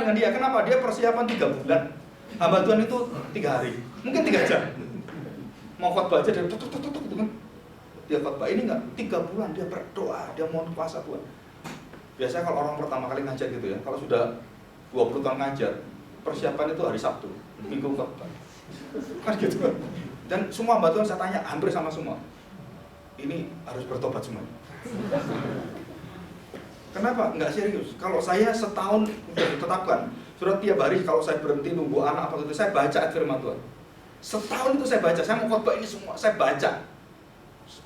dengan dia. Kenapa? Dia persiapan 3 bulan. Hamba Tuhan itu 3 hari, mungkin 3 jam. Mau khotbah aja dia tutuk gitu kan. Dia khotbah ini enggak 3 bulan dia berdoa, dia mohon kuasa Tuhan. Biasanya kalau orang pertama kali ngajar gitu ya, kalau sudah 20 tahun ngajar, persiapan itu hari Sabtu, Minggu khotbah. Kan gitu kan. Dan semua hamba Tuhan saya tanya, hampir sama semua. Ini harus bertobat semua. Kenapa? Enggak serius. Kalau saya setahun sudah ditetapkan, sudah tiap hari kalau saya berhenti nunggu anak apa gitu, saya baca firman Tuhan. Setahun itu saya baca, saya mau khotbah ini semua, saya baca.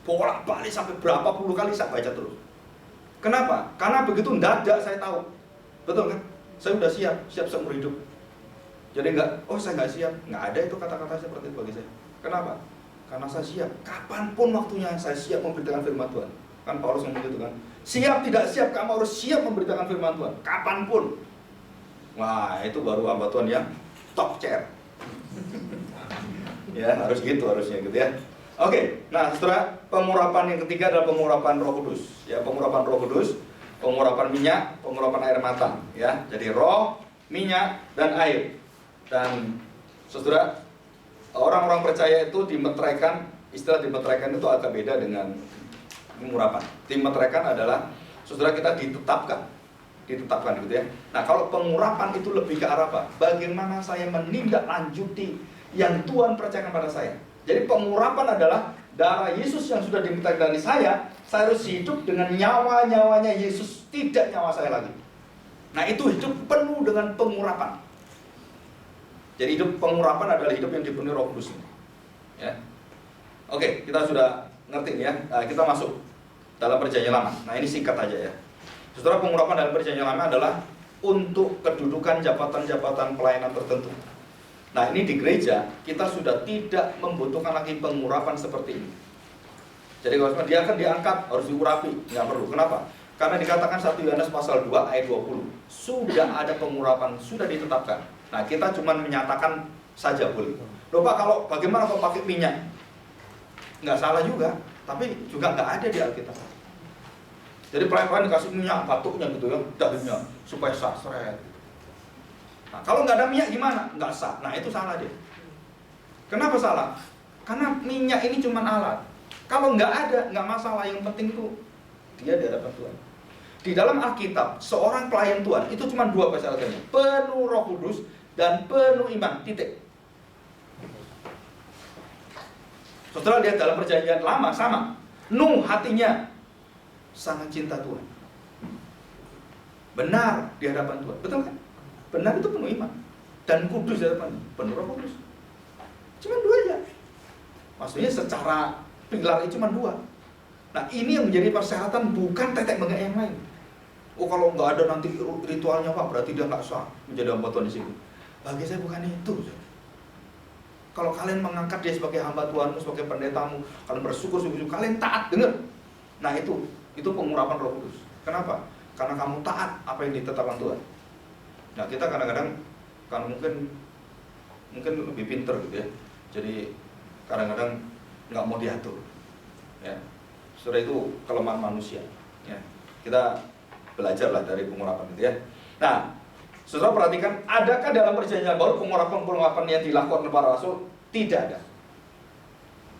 Bolak-balik sampai berapa puluh kali saya baca terus. Kenapa? Karena begitu mendadak saya tahu. Betul kan? Saya sudah siap seumur hidup. Jadi saya nggak siap. Nggak ada itu kata-kata seperti itu bagi saya. Kenapa? Karena saya siap. Kapanpun waktunya saya siap memberitakan firman Tuhan. Kan Paulus ngomong gitu kan. Siap tidak siap, kamu harus siap memberitakan firman Tuhan. Kapanpun. Wah, itu baru hamba Tuhan yang top chair. Ya, harus gitu harusnya gitu ya. Oke, nah setelah pengurapan yang ketiga adalah pengurapan Roh Kudus. Ya, pengurapan Roh Kudus, pengurapan minyak, pengurapan air mata. Ya, jadi roh, minyak, dan air. Dan saudara, orang-orang percaya itu dimeteraikan, istilah dimeteraikan itu agak beda dengan pengurapan. Dimeteraikan adalah saudara kita ditetapkan gitu ya. Nah, kalau pengurapan itu lebih ke arah apa? Bagaimana saya menindaklanjuti yang Tuhan percayakan pada saya. Jadi pengurapan adalah darah Yesus yang sudah dimintakan dari saya harus hidup dengan nyawa-nyawanya Yesus, tidak nyawa saya lagi. Nah, itu hidup penuh dengan pengurapan. Jadi hidup pengurapan adalah hidup yang dipenuhi Roh Kudus. Ya. Oke, kita sudah ngerti ya. Nah, kita masuk dalam perjanjian lama. Nah, ini singkat aja ya. Saudara, pengurapan dalam perjanjian lama adalah untuk kedudukan jabatan-jabatan pelayanan tertentu. Nah, ini di gereja kita sudah tidak membutuhkan lagi pengurapan seperti ini. Jadi kalau dia akan diangkat harus diurapi, nggak perlu. Kenapa? Karena dikatakan 1 Yohanes pasal 2 ayat 20 sudah ada pengurapan, sudah ditetapkan. Nah, kita cuma menyatakan saja boleh. Loh Pak, kalau bagaimana kalau pakai minyak? Nggak salah juga, tapi juga nggak ada di Alkitab. Jadi pelayan-pelayan dikasih minyak batuknya gitu ya, dahinya supaya sah, seret. Nah, kalau nggak ada minyak gimana? Nggak sah. Nah, itu salah dia. Kenapa salah? Karena minyak ini cuma alat. Kalau nggak ada, nggak masalah. Yang penting itu dia di hadapan Tuhan. Di dalam Alkitab, seorang pelayan Tuhan itu cuma 2 persyaratannya: penuh Roh Kudus dan penuh iman. Titik. Saudara lihat dalam perjanjian lama sama. Nuh hatinya sangat cinta Tuhan. Benar di hadapan Tuhan. Betul kan? Benar itu penuh iman. Dan kudus di hadapan penuh Roh Kudus. Cuma 2 aja. Maksudnya secara pilar itu cuma 2. Nah, ini yang menjadi persyaratan, bukan tetek bengek yang lain. Oh, kalau nggak ada nanti ritualnya Pak, berarti dia nggak sah menjadi hamba Tuhan di sini. Bagi saya bukan itu. Kalau kalian mengangkat dia sebagai hamba Tuhanmu, sebagai pendetamu, kalian bersyukur, kalian taat, dengar. Nah, itu pengurapan Roh Kudus. Kenapa? Karena kamu taat apa yang ditetapkan Tuhan. Nah, kita kadang-kadang kan mungkin lebih pinter gitu ya. Jadi kadang-kadang nggak mau diatur. Ya. Saudara, itu kelemahan manusia. Ya. Kita belajarlah dari pengurapan itu ya. Nah, saudara perhatikan, adakah dalam perjanjian baru pengurapan yang dilakukan oleh para rasul? Tidak ada.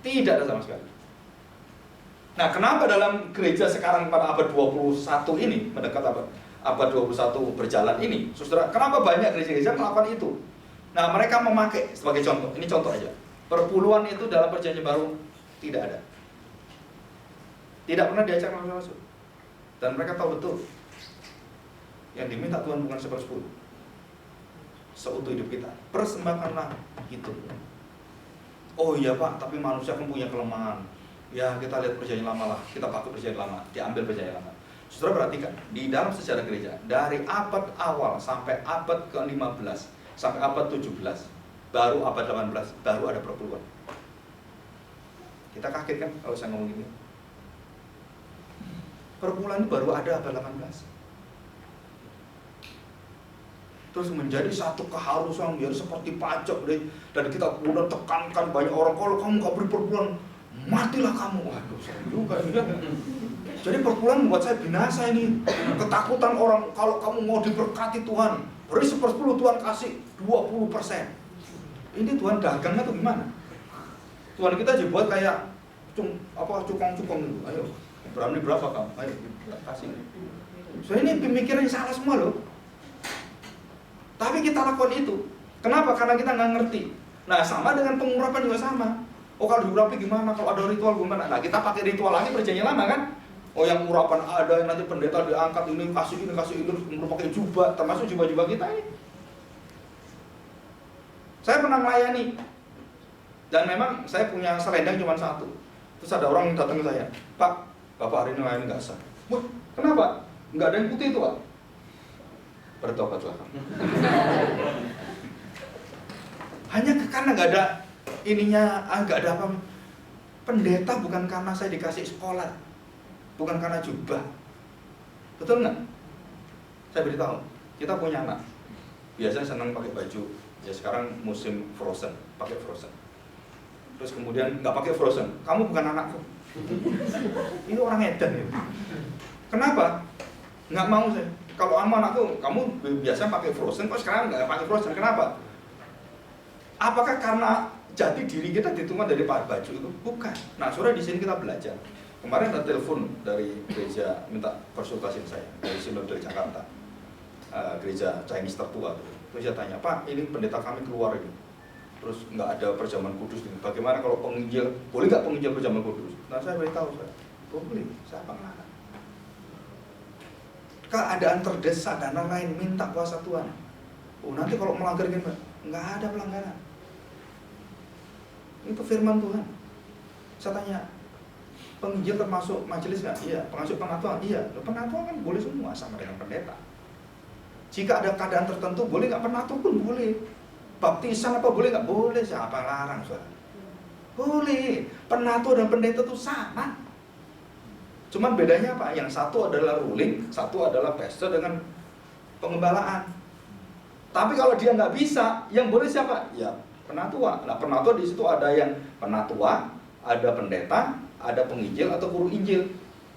Tidak ada sama sekali. Nah, kenapa dalam gereja sekarang pada abad 21 ini, mendekat abad 21 berjalan ini, saudara, kenapa banyak gereja-gereja melakukan itu? Nah, mereka memakai sebagai contoh, ini contoh aja. Perpuluhan itu dalam perjanjian baru tidak ada. Tidak pernah diajarkan oleh rasul. Dan mereka tahu betul yang diminta Tuhan bukan 1/10 seutuh hidup kita. Persembahkanlah itu. Oh iya Pak, tapi manusia kan punya kelemahan. Ya, kita lihat perjanjian lama lah, kita pakai perjanjian lama, diambil perjanjian lama. Saudara perhatikan, di dalam sejarah gereja, dari abad awal sampai abad ke-15, sampai abad 17, baru abad 18, baru ada perpuluhan. Kita kaget kan kalau saya ngomong gini? Perpuluhan itu baru ada abad 18. Terus menjadi satu keharusan biar seperti pajak deh. Dan kita kemudian tekankan banyak orang, kalau kamu gak beri perpuluhan, matilah kamu. Waduh, saya juga ya. Jadi perpuluhan membuat saya binasa ini. Ketakutan orang, kalau kamu mau diberkati Tuhan, Dari 1/10 Tuhan kasih 20%. Ini Tuhan dagangnya tuh gimana? Tuhan kita dibuat kayak cukong-cukong itu. Ayo, berani berapa kamu? Ayo, kasih. So ini pemikiran yang salah semua loh. Tapi kita lakukan itu. Kenapa? Karena kita nggak ngerti. Nah, sama dengan pengurapan juga sama. Oh, kalau diurapi gimana? Kalau ada ritual gimana? Nah, kita pakai ritual lagi perjanjian lama kan? Oh, yang urapan ada, yang nanti pendeta diangkat, ini kasih ini, pakai jubah, termasuk jubah-jubah kita ini. Saya pernah melayani. Dan memang saya punya selendang cuma satu. Terus ada orang yang datang ke saya, Pak, Bapak hari ini melayani nggak sah. Wah, kenapa? Nggak ada yang putih itu, Pak. Bertobatlah. Hanya karena nggak ada ininya, nggak ada apa. Pendeta bukan karena saya dikasih sekolah, bukan karena jubah. Betul nggak? Saya beritahu, kita punya anak. Biasanya senang pakai baju. Ya sekarang musim frozen, pakai frozen. Terus kemudian nggak pakai frozen, kamu bukan anakku. Ini orang edan ya. Kenapa? Nggak mau saya. Kalau anakku, kamu biasa pakai frozen, kok sekarang nggak pakai frozen? Kenapa? Apakah karena jati diri kita ditentukan dari baju itu? Bukan. Nah, sore di sini kita belajar. Kemarin ada telepon dari gereja minta konsultasi saya dari Sinode Jakarta, gereja Chinese tertua. Terus saya tanya, Pak, ini pendeta kami keluar ini. Terus nggak ada perjamuan kudus ini. Bagaimana kalau penginjil? Boleh nggak penginjil perjamuan kudus? Nah, saya beritahu saya, boleh. Siapa ngelarang? Keadaan terdesak dan lain minta kuasa Tuhan. Oh, nanti kalau melanggar gimana? Nggak ada pelanggaran. Itu firman Tuhan. Saya tanya, penginjil termasuk majelis nggak? Iya. Termasuk pengatuan? Iya. Pengatuan kan boleh semua sama dengan pendeta. Jika ada keadaan tertentu boleh nggak? Penatua pun boleh. Baptisan apa boleh nggak? Boleh. Siapa larang, saudara? Boleh. Penatua dan pendeta itu sama. Cuman bedanya apa? Yang satu adalah ruling, satu adalah pastor dengan pengembalaan. Tapi kalau dia nggak bisa, yang boleh siapa? Ya penatua. Nah, penatua di situ ada yang penatua, ada pendeta, ada penginjil atau guru injil.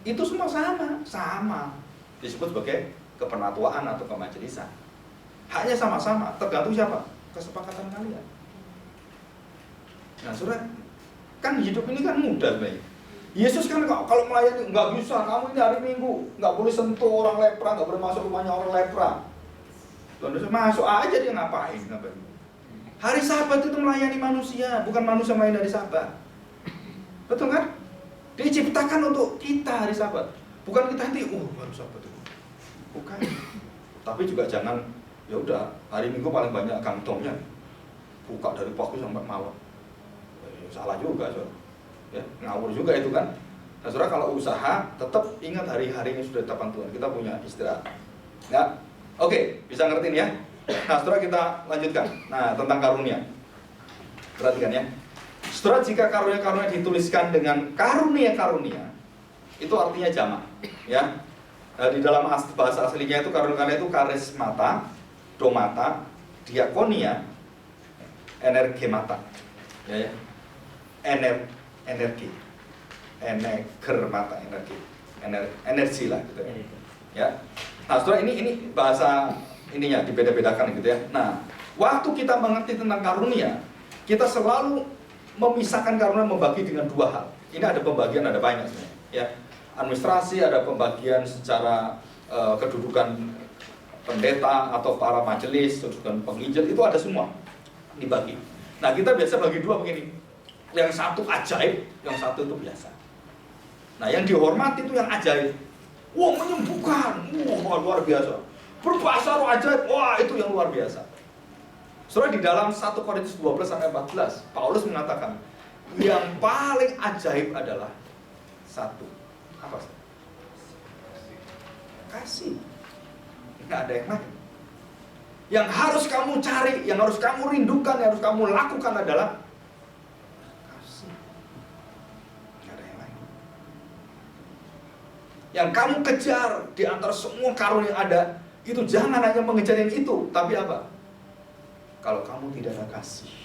Itu semua sama. Disebut sebagai kepenatuaan atau kemajelisan. Haknya sama-sama, tergantung siapa? Kesepakatan kalian. Nah, saudara, kan hidup ini kan mudah sebenarnya. Yesus kan kalau melayani nggak bisa, kamu ini hari Minggu nggak boleh sentuh orang lepra, nggak boleh masuk rumahnya orang lepra. Tuhan masuk aja dia ngapain? Hari Sabat itu melayani manusia, bukan manusia melayani hari Sabat. Betul kan? Diciptakan untuk kita hari Sabat, bukan kita nanti baru Sabat itu. Bukan. Tapi juga jangan ya udah hari Minggu paling banyak kantongnya buka dari pagi sampai malam. Salah juga, saudara. Ya, ngawur juga itu kan. Nah, saudara, kalau usaha tetap ingat hari-hari yang sudah ditetapkan Tuhan. Kita punya istirahat. Ya. Oke, bisa ngertiin ya. Nah, saudara, kita lanjutkan. Nah, tentang karunia. Perhatikan ya. Saudara, jika karunia-karunia dituliskan dengan karunia-karunia, itu artinya jamak, ya. Di dalam bahasa aslinya itu karunia itu karismata, domata, diakonia, energemata. Ya. Energi, energi lah gitu ya. Nah, setelah ini bahasa ininya dibeda-bedakan gitu ya. Nah, waktu kita mengerti tentang karunia, kita selalu memisahkan karunia, membagi dengan dua hal. Ini ada pembagian, ada banyak sebenarnya ya. Administrasi, ada pembagian secara kedudukan pendeta atau para majelis, kedudukan penginjil, itu ada semua dibagi. Nah, kita biasa bagi dua begini. Yang satu ajaib, yang satu itu biasa. Nah, yang dihormati itu yang ajaib. Wah, menyembuhkan, wah luar biasa. Berbahasa roh ajaib, wah itu yang luar biasa. Soalnya di dalam 1 Korintus 12-14, Paulus mengatakan yang paling ajaib adalah satu. Apa sih? Kasih. Nggak ada yang lain. Yang harus kamu cari, yang harus kamu rindukan, yang harus kamu lakukan adalah yang kamu kejar di antara semua karunia yang ada, itu jangan hanya mengejar yang itu, tapi apa? Kalau kamu tidak ada kasih,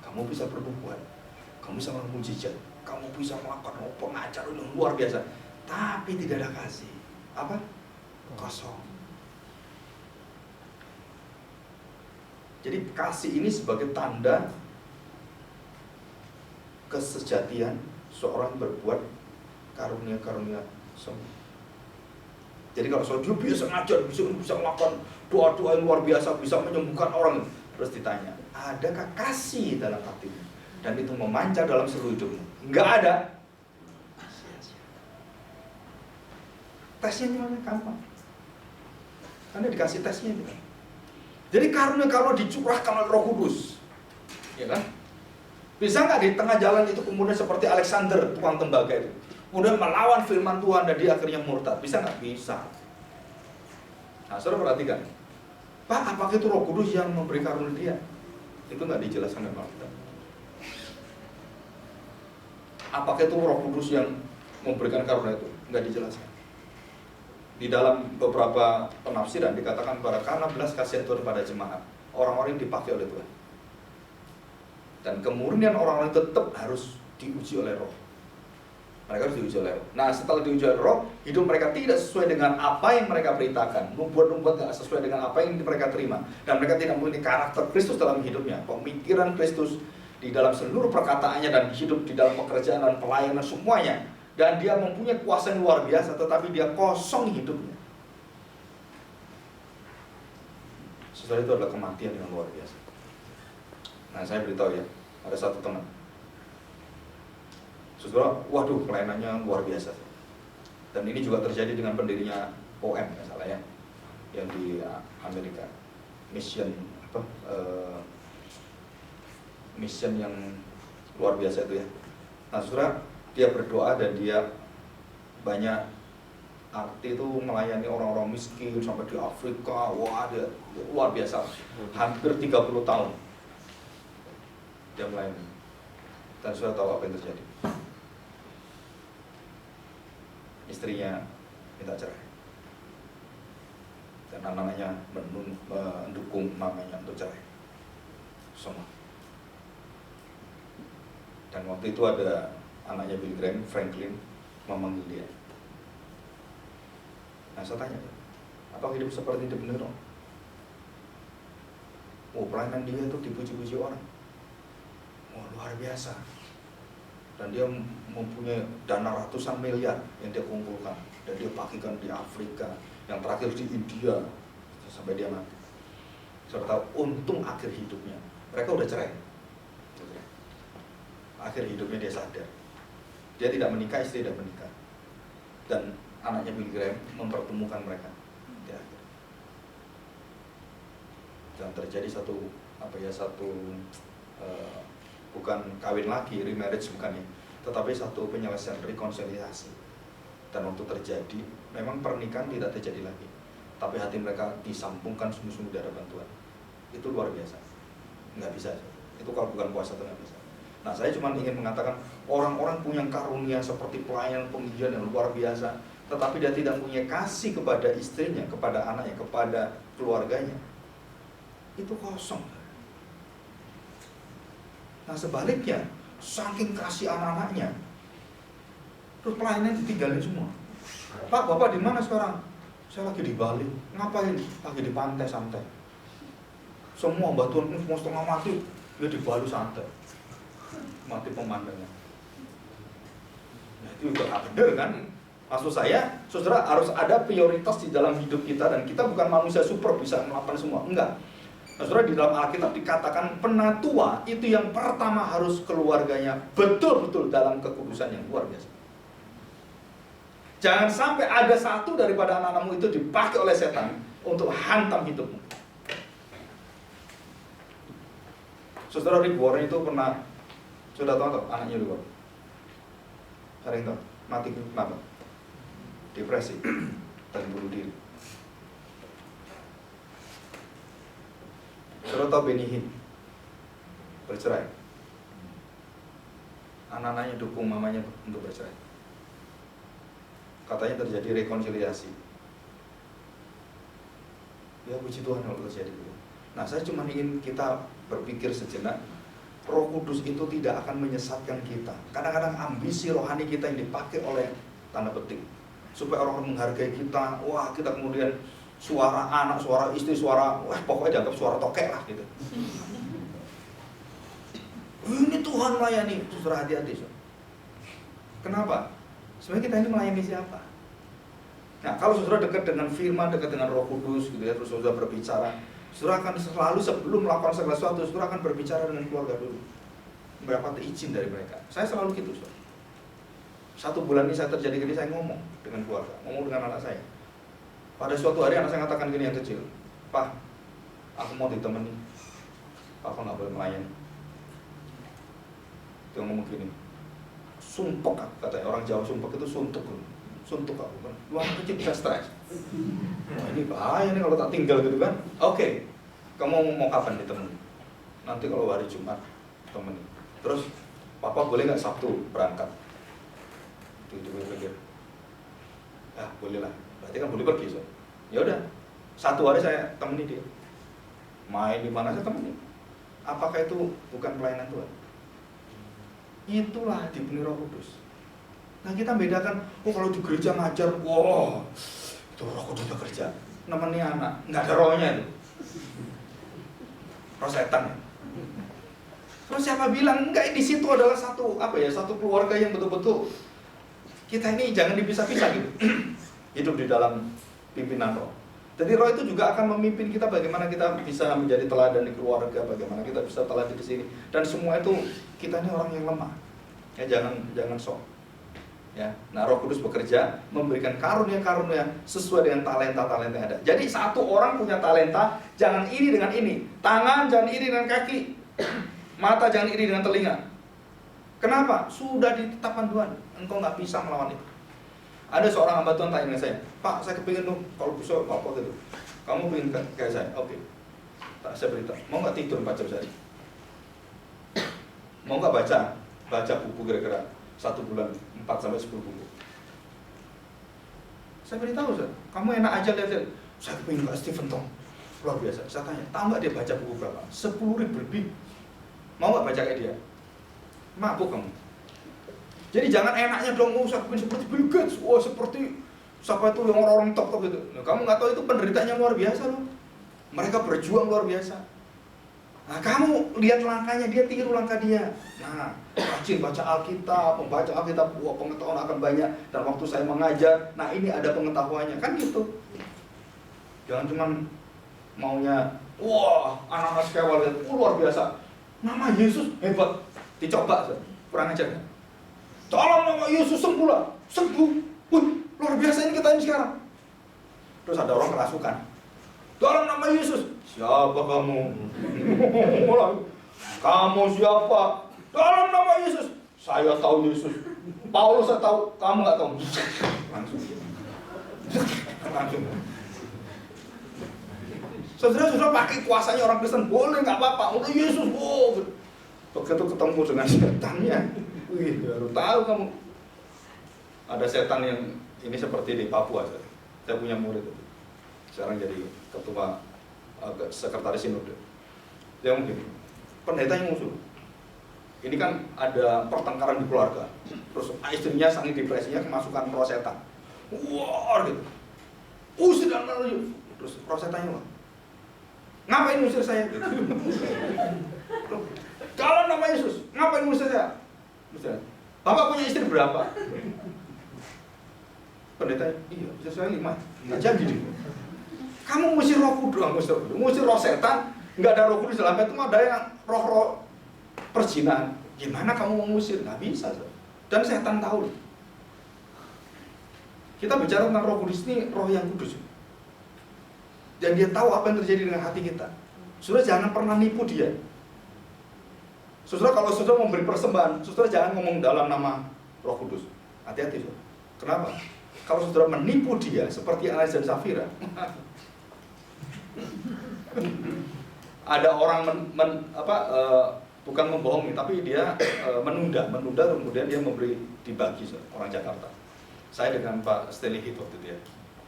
kamu bisa berbuat, kamu bisa mujizat, kamu bisa melakukan pengajar yang luar biasa, tapi tidak ada kasih, apa? Kosong. Jadi kasih ini sebagai tanda kesejatian seorang berbuat karunia-karunia semua. Jadi kalau dia biasa ngajar, bisa melakukan doa-doa yang luar biasa, bisa menyembuhkan orang, terus ditanya, adakah kasih dalam hatimu? Dan itu memancar dalam seluruh hidupmu? Enggak ada. Tesnya cuma gampang, karena dikasih tesnya gitu. Jadi karunia-karunia dicurahkan oleh Roh Kudus, ya kan? Bisa nggak di tengah jalan itu kemudian seperti Alexander tukang tembaga itu, kemudian melawan firman Tuhan dan dia akhirnya murtad? Bisa nggak? Bisa. Nah, saudara perhatikan, Pak, apakah itu Roh Kudus yang memberi karunia dia? Itu nggak dijelaskan dalam Alkitab. Apakah itu Roh Kudus yang memberikan karunia itu? Nggak dijelaskan. Di dalam beberapa penafsiran dikatakan karena belas kasihan Tuhan pada jemaat, orang-orang yang dipakai oleh Tuhan. Dan kemudian orang-orang tetap harus diuji oleh Roh. Mereka harus diuji oleh Roh. Nah, setelah diuji oleh Roh, hidup mereka tidak sesuai dengan apa yang mereka beritakan. Nubuat-nubuat tidak sesuai dengan apa yang mereka terima. Dan mereka tidak memiliki karakter Kristus dalam hidupnya. Pemikiran Kristus di dalam seluruh perkataannya dan hidup di dalam pekerjaan dan pelayanan semuanya. Dan dia mempunyai kuasa yang luar biasa, tetapi dia kosong hidupnya. Setelah itu adalah kematian yang luar biasa. Nah, saya beritahu ya, ada satu teman, saudara, waduh, pelayanannya luar biasa. Dan ini juga terjadi dengan pendirinya OM, nggak salah ya, yang di Amerika, mission mission yang luar biasa itu ya. Nah, saudara, dia berdoa dan dia banyak arti itu melayani orang-orang miskin sampai di Afrika. Wah, dia luar biasa, hampir 30 tahun dia melayani. Dan sudah tahu apa yang terjadi. Istrinya minta cerai. Dan anak-anaknya mendukung mamanya untuk cerai. Semua. Dan waktu itu ada anaknya Billy Graham, Franklin, memanggil dia. Nah, saya tanya, apa hidup seperti itu benar? Oh, pelayanan dia itu dipuji-puji orang. Oh, luar biasa. Dan dia mempunyai dana ratusan miliar yang dia kumpulkan. Dan dia bagikan di Afrika, yang terakhir di India, sampai dia mati. Saya tahu, untung akhir hidupnya. Mereka udah cerai. Akhir hidupnya dia sadar. Dia tidak menikah, istri tidak menikah. Dan anaknya Billy Graham mempertemukan mereka di akhir. Dan terjadi bukan kawin lagi, remarriage bukan ya, tetapi satu penyelesaian, rekonsiliasi. Dan waktu terjadi, memang pernikahan tidak terjadi lagi, tapi hati mereka disambungkan sungguh-sungguh di hadapan Tuhan. Itu luar biasa. Nggak bisa. Itu kalau bukan puasa itu nggak bisa. Nah, saya cuma ingin mengatakan orang-orang punya karunia seperti pelayanan penginjilan yang luar biasa, tetapi dia tidak punya kasih kepada istrinya, kepada anaknya, kepada keluarganya. Itu kosong. Nah, sebaliknya, saking kasih anak-anaknya, terus pelayanan ditinggalin semua. Pak, Bapak di mana sekarang? Saya lagi di Bali. Ngapain? Lagi di pantai santai. Semua batuan semua setengah mati, dia di Bali santai. Mati pemandangan. Nah, itu juga nggak benar kan? Maksud saya, saudara, harus ada prioritas di dalam hidup kita, dan kita bukan manusia super bisa melakukan semua. Enggak. Nah, saudara, di dalam Alkitab dikatakan penatua itu yang pertama harus keluarganya betul-betul dalam kekudusan yang luar biasa. Jangan sampai ada satu daripada anak-anakmu itu dipakai oleh setan untuk hantam hidupmu. Saudara, Rick Warren itu pernah, sudah tahu anaknya Rick Warren? Ada yang tahu? Mati kenapa? Depresi dan bunuh diri. Saudara tahu Benny Hinn bercerai. Anak-anaknya dukung mamanya untuk bercerai. Katanya terjadi rekonsiliasi. Ya, puji Tuhan kalau terjadi. Nah, saya cuma ingin kita berpikir sejenak. Roh Kudus itu tidak akan menyesatkan kita. Kadang-kadang ambisi rohani kita yang dipakai oleh tanda petik supaya orang menghargai kita. Wah, kita kemudian suara anak, suara istri, suara, wah pokoknya dianggap suara tokek lah gitu. Ini Tuhan melayani, saudara hati-hati. Kenapa? Sebenarnya kita ini melayani siapa? Nah, kalau saudara dekat dengan firman, dekat dengan Roh Kudus gitu ya, terus saudara berbicara, saudara akan selalu sebelum melakukan segala sesuatu, saudara akan berbicara dengan keluarga dulu, mendapat izin dari mereka. Saya selalu gitu, saudara. 1 bulan ini saya terjadi gini, saya ngomong dengan keluarga, ngomong dengan anak saya. Pada suatu hari anak saya katakan gini yang kecil, Pak, aku mau ditemani, Papa nggak boleh melayani. Dia ngomong gini, sumpek aku, katanya orang Jawa sumpek itu suntuk aku kan, luar kecil bisa stres. Wah ini bahaya nih kalau tak tinggal gitu kan. Oke, kamu mau kapan ditemani? Nanti kalau hari Jumat temenin. Terus Papa boleh nggak Sabtu berangkat? Itu pikir, ah boleh lah, berarti kan boleh pergi so. Ya udah, 1 hari saya temani dia, main di mana saya temani. Apakah itu bukan pelayanan Tuhan? Itulah dipenuhi Roh Kudus. Nah kita bedakan, oh kalau di gereja ngajar, wah itu Roh Kudus bekerja. Namanya anak, nggak ada rohnya itu, roh setan ya. Terus siapa bilang enggak? Di situ adalah satu keluarga yang betul-betul kita ini jangan dipisah-pisah gitu. Hidup di dalam pimpinan Roh. Jadi Roh itu juga akan memimpin kita bagaimana kita bisa menjadi teladan di keluarga, bagaimana kita bisa teladan di sini. Dan semua itu kita ini orang yang lemah. Ya jangan sok. Ya. Nah, Roh Kudus bekerja memberikan karunia-karunia sesuai dengan talenta-talenta yang ada. Jadi satu orang punya talenta, jangan iri dengan ini. Tangan jangan iri dengan kaki. Mata jangan iri dengan telinga. Kenapa? Sudah ditetapkan Tuhan. Engkau nggak bisa melawan itu. Ada seorang hamba Tuhan tanya dengan saya, Pak, saya kepingin dong kalau bisa apa gitu. Kamu pengen kayak saya? Oke. Tak saya beritahu. Mau nggak tidur 4 jam sehari? Mau nggak baca buku kira-kira 1 bulan 4-10 buku? Saya beritahu, kamu enak aja lihat. Saya kepingin Pak Stephen Tong, luar biasa. Saya tanya, tahu nggak dia baca buku berapa? 10.000 lebih. Mau nggak baca kayak dia? Mabuk kamu. Jadi jangan enaknya dong, saya kepingin seperti Bill Gates, seperti siapa itu yang orang-orang top gitu. Nah, kamu nggak tahu itu penderitaannya luar biasa loh. Mereka berjuang luar biasa. Nah, kamu lihat langkahnya, dia tiru langkah dia. Nah, rajin baca Alkitab, membaca Alkitab, pengetahuan akan banyak. Dan waktu saya mengajar, nah ini ada pengetahuannya, kan gitu. Jangan cuma maunya, anak-anak sekewal lihat, luar biasa. Nama Yesus hebat, dicoba, kurang ajar kan? Tolong nama Yesus sembuh. Luar biasa ini kita ini sekarang. Terus ada orang kerasukan. Dalam nama Yesus. Siapa kamu? Kamu siapa? Dalam nama Yesus. Saya tahu Yesus. Paulus saya tahu, kamu nggak tahu. Langsung. Saudara-saudara pakai kuasanya orang Kristen, boleh nggak apa-apa. Udah Yesus, begitu ketemu dengan setannya, baru tahu kamu. Ada setan yang ini seperti di Papua. Saya punya murid itu. Sekarang jadi ketua sekretaris sinode. Dia mungkin pendeta yang musuh. Ini kan ada pertengkaran di keluarga. Terus istrinya saking depresinya kemasukan roh setan. Wah gitu. Usir dan lalu. Terus roh setannya wah. Ngapain usir saya? Kalau nama Yesus, ngapain usir saya? Misalnya, Bapak punya istri berapa? Pendeta, iya, istri saya 5. Nggak jadi. Kamu musir roh kudus, musir roh setan, nggak ada roh kudus dalam itu, ada yang roh-roh perzinahan. Gimana kamu mengusir? Nggak bisa. Dan setan tahu. Kita bicara tentang roh kudus ini, roh yang kudus. Dan dia tahu apa yang terjadi dengan hati kita. Saudara jangan pernah nipu dia. Saudara kalau saudara memberi persembahan, saudara jangan ngomong dalam nama Roh Kudus. Hati-hati, saudara. Kenapa? Kalau saudara menipu dia seperti Ananias dan Safira, ada orang bukan membohongi, tapi dia menunda kemudian dia memberi dibagi, saudara, orang Jakarta. Saya dengan Pak Stanley Hit waktu itu ya,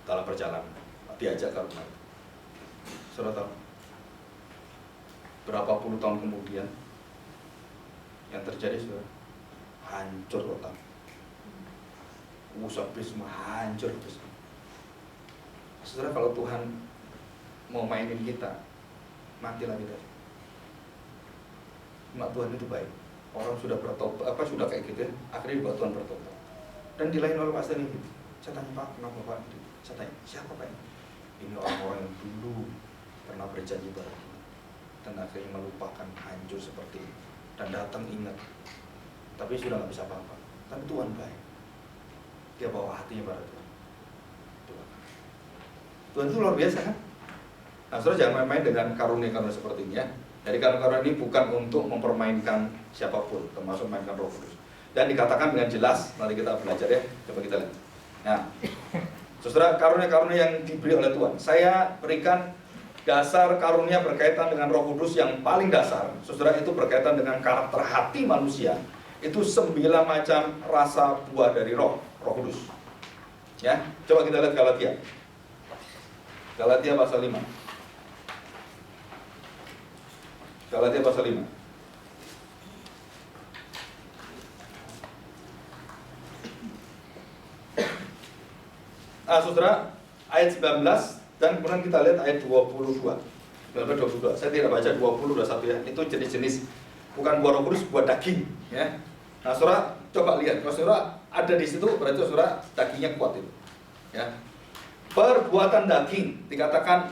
dalam perjalanan diajak ke rumah. Saudara tahu berapa puluh tahun kemudian yang terjadi, saudara, hancur kota, sampai semua hancur. Saudara, kalau Tuhan mau mainin kita, matilah kita. Cuma Tuhan itu baik. Orang sudah bertobat, sudah kayak gitu ya, akhirnya buat Tuhan bertobat. Dan dilain oleh pastor ini gitu. Saya tanya, Pak, kenapa Pak? Saya tanya, siapa Pak ini? Ini orang-orang yang dulu pernah berjanji pada kita, dan akhirnya melupakan, hancur seperti ini. Dan datang ingat, tapi sudah nggak bisa apa-apa. Tapi Tuhan baik. Dia bawa hatinya pada Tuhan. Tuhan itu luar biasa kan? Nah, saudara jangan main-main dengan karunia-karunia seperti ini ya. Jadi karunia ini bukan untuk mempermainkan siapapun, termasuk mainkan Roh Kudus. Dan dikatakan dengan jelas, nanti kita belajar ya, coba kita lihat. Nah, saudara, karunia-karunia yang diberi oleh Tuhan, saya berikan dasar karunia berkaitan dengan Roh Kudus yang paling dasar. Saudara, itu berkaitan dengan karakter hati manusia. Itu 9 macam rasa buah dari Roh Kudus. Ya, coba kita lihat Galatia. Galatia pasal 5. Galatia pasal 5. Nah, saudara, ayat 19 dan kemudian kita lihat ayat 22. 22. Saya tidak baca 21 ya. Itu jenis-jenis bukan buah Roh Kudus, buah daging, ya. Nah, saudara, coba lihat. Kalau saudara ada di situ, berarti saudara dagingnya kuat itu. Ya. Perbuatan daging dikatakan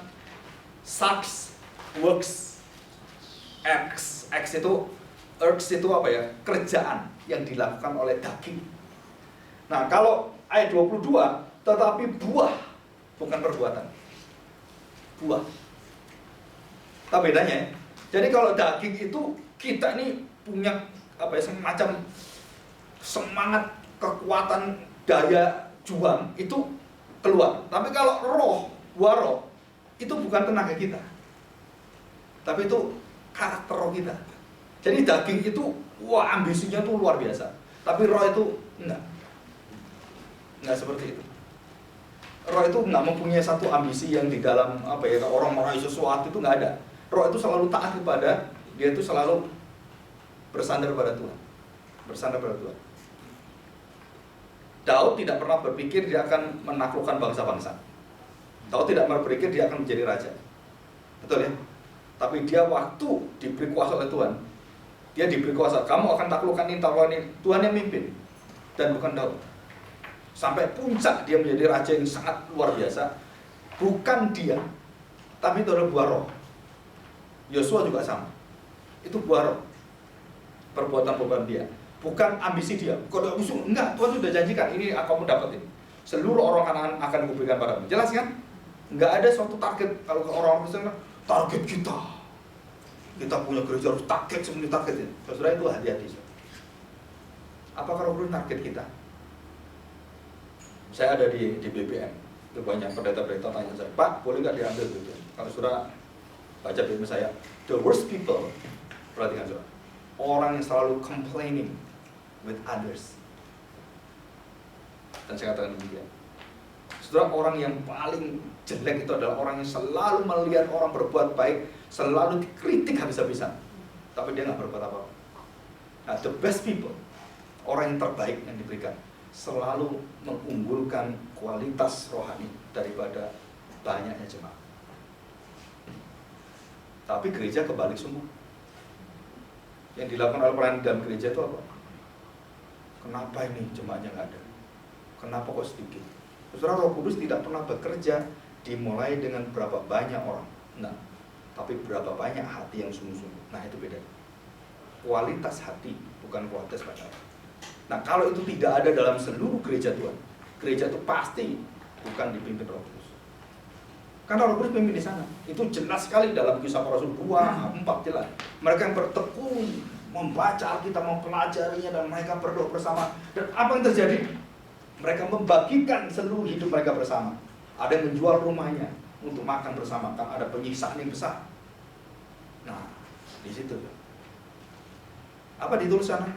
sarx, works, X itu apa ya? Kerjaan yang dilakukan oleh daging. Nah, kalau ayat 22, tetapi buah, bukan perbuatan. Buah. Apa bedanya ya? Jadi kalau daging itu kita ini punya apa ya, semacam semangat, kekuatan, daya juang itu keluar. Tapi kalau buah roh itu bukan tenaga kita, tapi itu karakter roh kita. Jadi daging itu wah, ambisinya tuh luar biasa, tapi roh itu enggak seperti itu. Roh itu enggak mempunyai satu ambisi yang di dalam apa ya, orang meraih sesuatu itu enggak ada. Roh itu selalu taat kepada, dia itu selalu bersandar pada Tuhan. Bersandar pada Tuhan. Daud tidak pernah berpikir dia akan menaklukkan bangsa-bangsa. Daud tidak pernah berpikir dia akan menjadi raja. Betul ya? Tapi dia waktu diberi kuasa oleh Tuhan, dia diberi kuasa, kamu akan taklukkan ini, taklukkan ini. Tuhan yang mimpin, dan bukan Daud. Sampai puncak dia menjadi raja yang sangat luar biasa. Bukan dia, tapi itu adalah buah roh. Yosua juga sama. Itu buah roh. Perbuatan dia. Bukan ambisi dia. Kalau musuh, enggak, Tuhan sudah janjikan, ini kamu dapetin. Seluruh orang Kanaan akan kuberikan padamu. Jelas kan? Enggak ada suatu target. Kalau orang-orang Kristen, target kita punya gereja harus target, semuanya target. Saudara, itu hati-hati. Apakah Roh Kudus target kita? Saya ada di BBM, itu banyak pendeta-pendeta tanya saya, Pak, boleh nggak diambil BBM? Kalau saudara baca BBM saya, the worst people, perhatikan saudara, orang yang selalu complaining with others. Dan saya katakan demikian. Saudara, orang yang paling jelek itu adalah orang yang selalu melihat orang berbuat baik, selalu dikritik habis-habisan, tapi dia nggak berbuat apa-apa. Nah, the best people, orang yang terbaik yang diberikan, selalu mengunggulkan kualitas rohani daripada banyaknya jemaat. Tapi gereja kebalik semua. Yang dilakukan oleh pelayan dalam gereja itu apa? Kenapa ini jemaatnya nggak ada? Kenapa kok sedikit? Saudara, Roh Kudus tidak pernah bekerja dimulai dengan berapa banyak orang, nah, tapi berapa banyak hati yang sungguh-sungguh. Nah, itu beda. Kualitas hati, bukan kualitas banyak. Nah, kalau itu tidak ada dalam seluruh gereja Tuhan, gereja itu pasti bukan dipimpin Roh Kudus. Karena Roh Kudus pimpin di sana. Itu jelas sekali dalam Kisah Para Rasul 2:4 jelas. Mereka yang bertekun membaca Alkitab, mempelajarinya, dan mereka berdoa bersama. Dan apa yang terjadi? Mereka membagikan seluruh hidup mereka bersama. Ada yang menjual rumahnya untuk makan bersama, kan ada penyiksaan yang besar. Nah, di situ. Apa ditulis sana?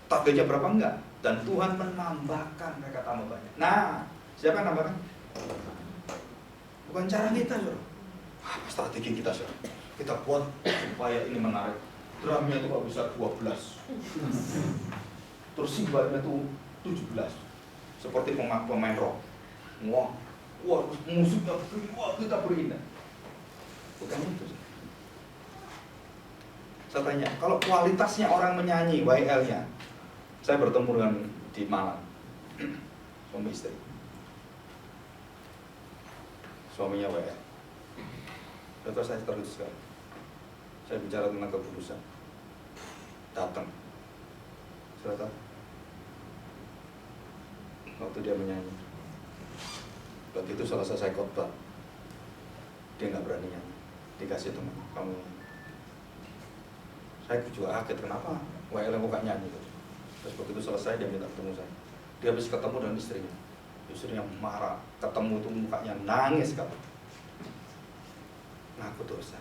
Targetnya berapa? Enggak. Dan Tuhan menambahkan, mereka tambah banyak. Nah, siapa yang nambahkan? Bukan cara kita, Saudara. Apa strategi kita, Saudara? Kita buat supaya ini menarik. Drumnya itu kalau bisa 12. Terus simbalnya itu 17. Seperti pemain rock. Wah, wah musiknya begini, wah kita berindah. Bukan itu. Saya tanya, kalau kualitasnya orang menyanyi, WL-nya, saya bertemu dengan di Malang, suami istri, suaminya WL. Terus saya terus sekali. Saya bicara tentang kekudusan. Datang. Saya tahu. Waktu dia menyanyi. Waktu itu selesai saya khotbah. Dia nggak berani nyanyi. Dikasih teman, kamu. Saya juga kaget, kenapa? WL yang bukan nyanyi. Terus begitu selesai dia minta ketemu saya. Dia habis ketemu dengan istrinya. Istrinya marah. Ketemu tuh mukanya nangis kata. Ngaku dosa.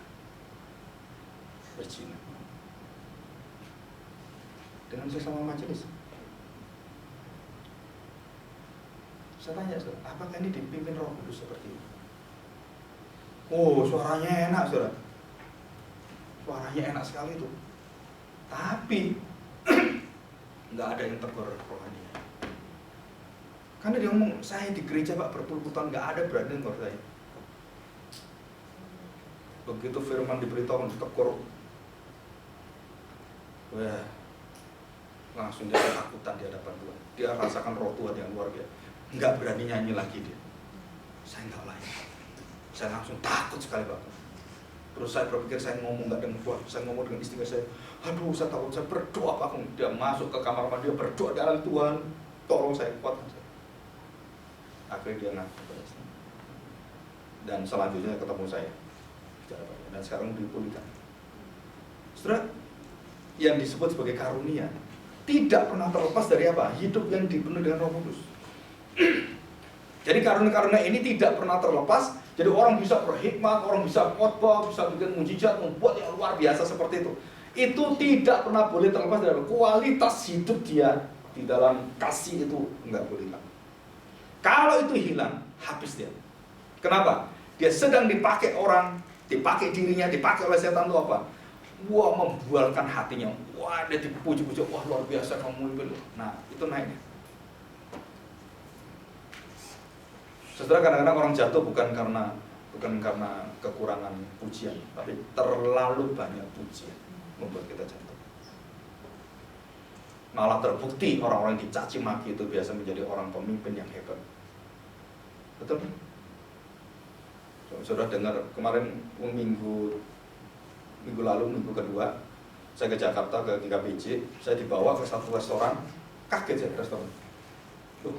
Berzina. Dengan sesama majelis. Saya tanya, apakah ini dipimpin Roh Kudus seperti ini? Oh, suaranya enak, saudara. Suaranya enak sekali itu. Tapi nggak ada yang tegur rohani. Karena dia ngomong, saya di gereja Pak berpuluh-puluh tahun nggak ada berani tegur saya. Begitu firman diberitahu tegur, wah, langsung dia ketakutan di hadapan Tuhan. Dia rasakan roh Tuhan yang luar biasa. Nggak berani nyanyi lagi dia. Saya nggak layak. Saya langsung takut sekali Pak. Terus saya berpikir saya ngomong nggak dengan Tuhan. Saya ngomong dengan istri saya. Aduh, saya takut. Saya berdoa Pak. Dia masuk ke kamar mandi, dia berdoa di dalam Tuhan. Tolong saya kuatkan saya. Akhirnya dia ngaku. Dan selanjutnya ketemu saya. Dan sekarang dipulihkan. Saudara, yang disebut sebagai karunia tidak pernah terlepas dari apa? Hidup yang dipenuhi dengan Roh Kudus. Jadi karunia-karunia ini tidak pernah terlepas. Jadi orang bisa berhikmat, orang bisa khotbah, bisa bikin mujizat, membuat yang luar biasa seperti itu. Itu tidak pernah boleh terlepas dari kualitas hidup dia di dalam kasih itu enggak boleh hilang. Kalau itu hilang, habis dia. Kenapa? Dia sedang dipakai orang, dipakai dirinya, dipakai oleh setan itu apa? Wah, membualkan hatinya. Wah, dia dipuji-puji. Wah, luar biasa kamu itu. Nah, itu naik. Saudara, kadang-kadang orang jatuh bukan karena kekurangan pujian, tapi terlalu banyak pujian membuat kita jatuh. Malah terbukti orang-orang yang dicaci maki itu biasa menjadi orang pemimpin yang hebat. Betul? Saudara dengar kemarin minggu lalu, minggu kedua, saya ke Jakarta ke GKPJ, saya dibawa ke satu restoran, kaget saya restoran. Loh,